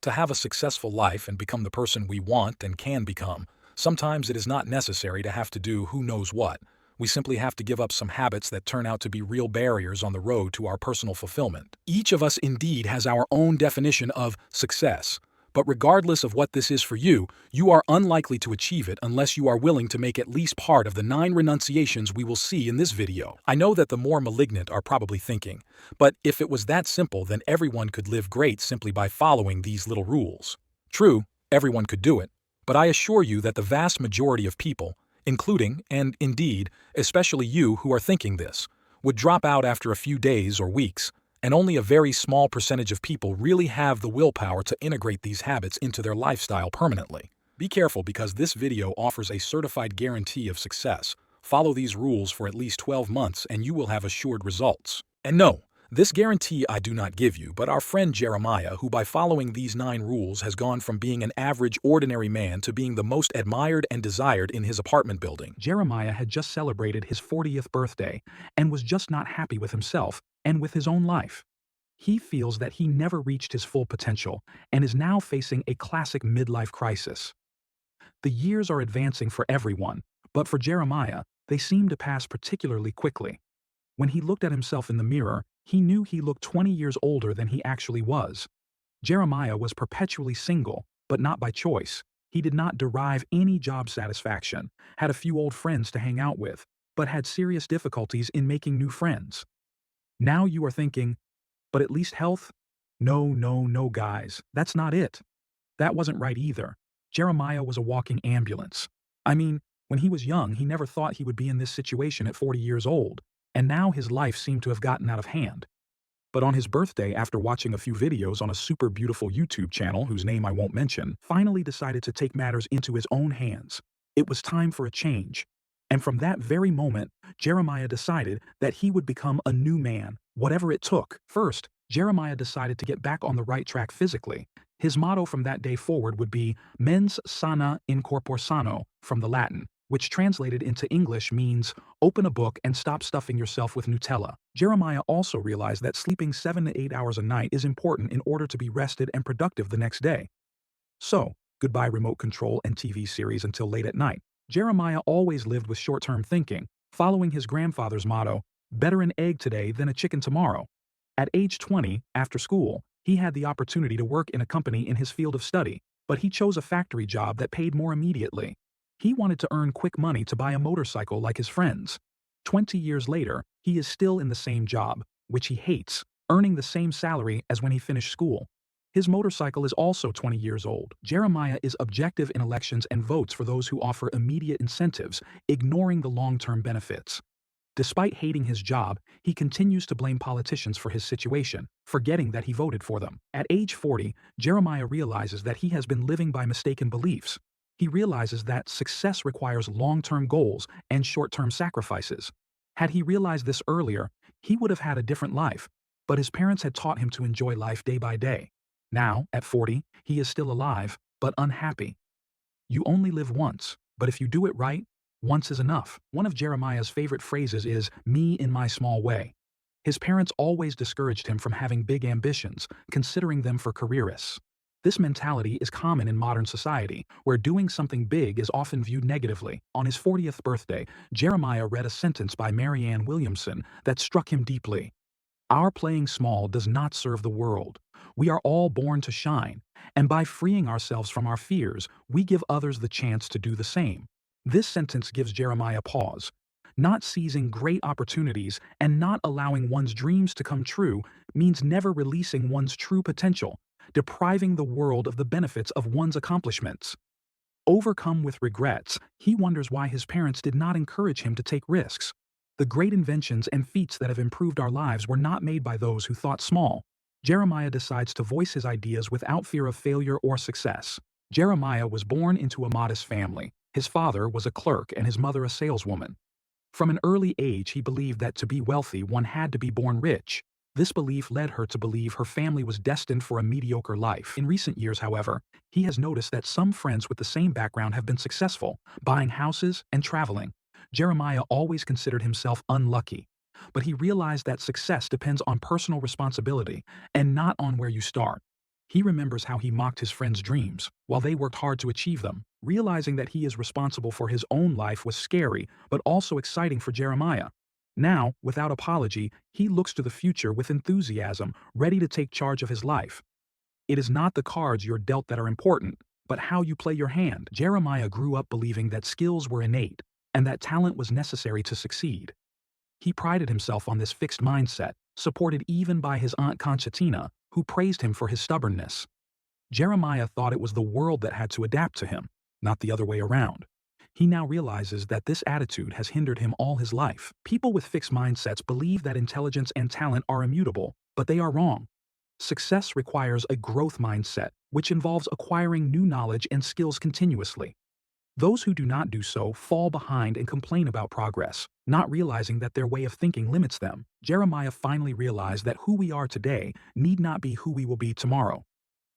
To have a successful life and become the person we want and can become, sometimes it is not necessary to have to do who knows what. We simply have to give up some habits that turn out to be real barriers on the road to our personal fulfillment. Each of us indeed has our own definition of success. But regardless of what this is for you, you are unlikely to achieve it unless you are willing to make at least part of the 9 renunciations we will see in this video. I know that the more malignant are probably thinking, but if it was that simple, then everyone could live great simply by following these little rules. True, everyone could do it, but I assure you that the vast majority of people, including, and indeed, especially you who are thinking this, would drop out after a few days or weeks, and only a very small percentage of people really have the willpower to integrate these habits into their lifestyle permanently. Be careful because this video offers a certified guarantee of success. Follow these rules for at least 12 months and you will have assured results. And no, this guarantee I do not give you, but our friend Jeremiah, who by following these 9 rules has gone from being an average, ordinary man to being the most admired and desired in his apartment building. Jeremiah had just celebrated his 40th birthday and was just not happy with himself and with his own life. He feels that he never reached his full potential and is now facing a classic midlife crisis. The years are advancing for everyone, but for Jeremiah, they seem to pass particularly quickly. When he looked at himself in the mirror, he knew he looked 20 years older than he actually was. Jeremiah was perpetually single, but not by choice. He did not derive any job satisfaction, had a few old friends to hang out with, but had serious difficulties in making new friends. Now you are thinking, but at least health? No, guys, that's not it. That wasn't right either. Jeremiah was a walking ambulance. I mean, when he was young, he never thought he would be in this situation at 40 years old, and now his life seemed to have gotten out of hand. But on his birthday, after watching a few videos on a super beautiful YouTube channel whose name I won't mention, finally decided to take matters into his own hands. It was time for a change. And from that very moment, Jeremiah decided that he would become a new man, whatever it took. First, Jeremiah decided to get back on the right track physically. His motto from that day forward would be mens sana in corpore sano, from the Latin, which translated into English means open a book and stop stuffing yourself with Nutella. Jeremiah also realized that sleeping 7 to 8 hours a night is important in order to be rested and productive the next day. So, goodbye remote control and TV series until late at night. Jeremiah always lived with short-term thinking, following his grandfather's motto, better an egg today than a chicken tomorrow. At age 20, after school, he had the opportunity to work in a company in his field of study, but he chose a factory job that paid more immediately. He wanted to earn quick money to buy a motorcycle like his friends. 20 years later, he is still in the same job, which he hates, earning the same salary as when he finished school. His motorcycle is also 20 years old. Jeremiah is objective in elections and votes for those who offer immediate incentives, ignoring the long-term benefits. Despite hating his job, he continues to blame politicians for his situation, forgetting that he voted for them. At age 40, Jeremiah realizes that he has been living by mistaken beliefs. He realizes that success requires long-term goals and short-term sacrifices. Had he realized this earlier, he would have had a different life, but his parents had taught him to enjoy life day by day. Now, at 40, he is still alive, but unhappy. You only live once, but if you do it right, once is enough. One of Jeremiah's favorite phrases is, me in my small way. His parents always discouraged him from having big ambitions, considering them for careerists. This mentality is common in modern society, where doing something big is often viewed negatively. On his 40th birthday, Jeremiah read a sentence by Marianne Williamson that struck him deeply. Our playing small does not serve the world. We are all born to shine, and by freeing ourselves from our fears, we give others the chance to do the same. This sentence gives Jeremiah pause. Not seizing great opportunities and not allowing one's dreams to come true means never releasing one's true potential, depriving the world of the benefits of one's accomplishments. Overcome with regrets, he wonders why his parents did not encourage him to take risks. The great inventions and feats that have improved our lives were not made by those who thought small. Jeremiah decides to voice his ideas without fear of failure or success. Jeremiah was born into a modest family. His father was a clerk and his mother a saleswoman. From an early age, he believed that to be wealthy, one had to be born rich. This belief led her to believe her family was destined for a mediocre life. In recent years, however, he has noticed that some friends with the same background have been successful, buying houses and traveling. Jeremiah always considered himself unlucky, but he realized that success depends on personal responsibility and not on where you start. He remembers how he mocked his friends' dreams while they worked hard to achieve them. Realizing that he is responsible for his own life was scary, but also exciting for Jeremiah. Now, without apology, he looks to the future with enthusiasm, ready to take charge of his life. It is not the cards you're dealt that are important, but how you play your hand. Jeremiah grew up believing that skills were innate and that talent was necessary to succeed. He prided himself on this fixed mindset, supported even by his aunt Conchatina, who praised him for his stubbornness. Jeremiah thought it was the world that had to adapt to him, not the other way around. He now realizes that this attitude has hindered him all his life. People with fixed mindsets believe that intelligence and talent are immutable, but they are wrong. Success requires a growth mindset, which involves acquiring new knowledge and skills continuously. Those who do not do so fall behind and complain about progress, not realizing that their way of thinking limits them. Jeremiah finally realized that who we are today need not be who we will be tomorrow.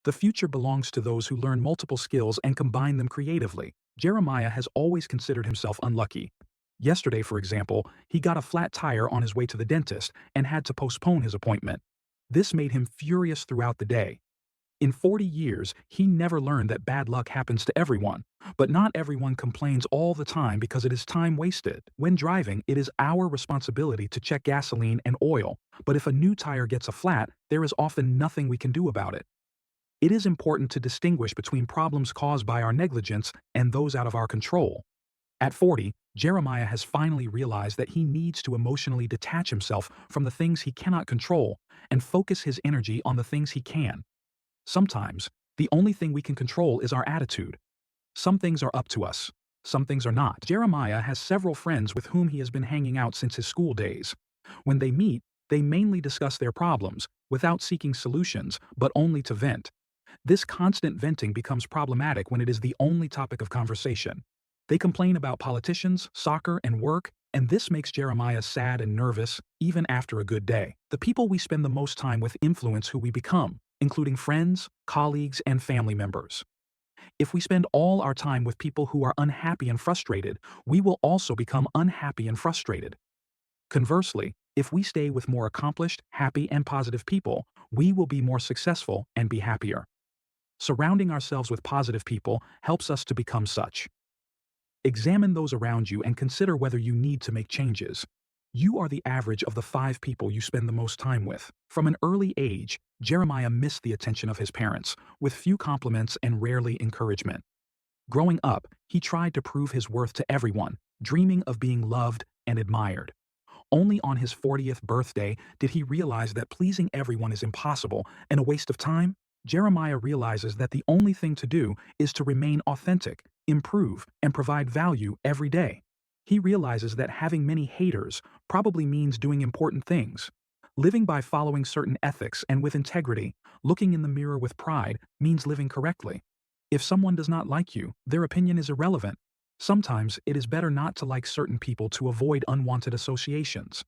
The future belongs to those who learn multiple skills and combine them creatively. Jeremiah has always considered himself unlucky. Yesterday, for example, he got a flat tire on his way to the dentist and had to postpone his appointment. This made him furious throughout the day. In 40 years, he never learned that bad luck happens to everyone, but not everyone complains all the time because it is time wasted. When driving, it is our responsibility to check gasoline and oil, but if a new tire gets a flat, there is often nothing we can do about it. It is important to distinguish between problems caused by our negligence and those out of our control. At 40, Jeremiah has finally realized that he needs to emotionally detach himself from the things he cannot control and focus his energy on the things he can. Sometimes, the only thing we can control is our attitude. Some things are up to us. Some things are not. Jeremiah has several friends with whom he has been hanging out since his school days. When they meet, they mainly discuss their problems, without seeking solutions, but only to vent. This constant venting becomes problematic when it is the only topic of conversation. They complain about politicians, soccer, and work, and this makes Jeremiah sad and nervous, even after a good day. The people we spend the most time with influence who we become, including friends, colleagues, and family members. If we spend all our time with people who are unhappy and frustrated, we will also become unhappy and frustrated. Conversely, if we stay with more accomplished, happy, and positive people, we will be more successful and be happier. Surrounding ourselves with positive people helps us to become such. Examine those around you and consider whether you need to make changes. You are the average of the 5 people you spend the most time with. From an early age, Jeremiah missed the attention of his parents, with few compliments and rarely encouragement. Growing up, he tried to prove his worth to everyone, dreaming of being loved and admired. Only on his 40th birthday did he realize that pleasing everyone is impossible and a waste of time. Jeremiah realizes that the only thing to do is to remain authentic, improve, and provide value every day. He realizes that having many haters probably means doing important things. Living by following certain ethics and with integrity, looking in the mirror with pride, means living correctly. If someone does not like you, their opinion is irrelevant. Sometimes it is better not to like certain people to avoid unwanted associations.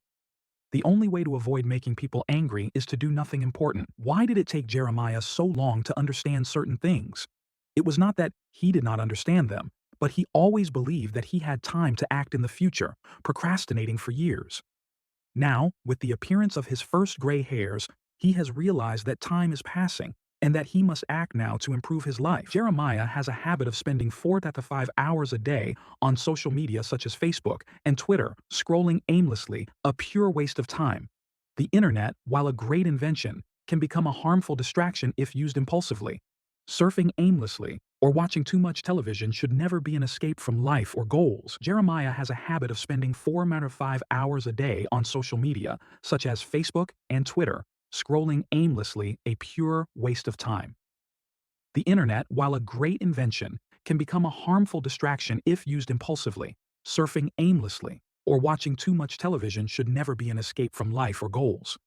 The only way to avoid making people angry is to do nothing important. Why did it take Jeremiah so long to understand certain things? It was not that he did not understand them, but he always believed that he had time to act in the future, procrastinating for years. Now, with the appearance of his first gray hairs, he has realized that time is passing and that he must act now to improve his life. Jeremiah has a habit of spending 4 to 5 hours a day on social media such as Facebook and Twitter, scrolling aimlessly, a pure waste of time. The internet, while a great invention, can become a harmful distraction if used impulsively. Surfing aimlessly or watching too much television should never be an escape from life or goals. Jeremiah has a habit of spending 4 to 5 hours a day on social media, such as Facebook and Twitter, scrolling aimlessly, a pure waste of time. The internet, while a great invention, can become a harmful distraction if used impulsively. Surfing aimlessly or watching too much television should never be an escape from life or goals.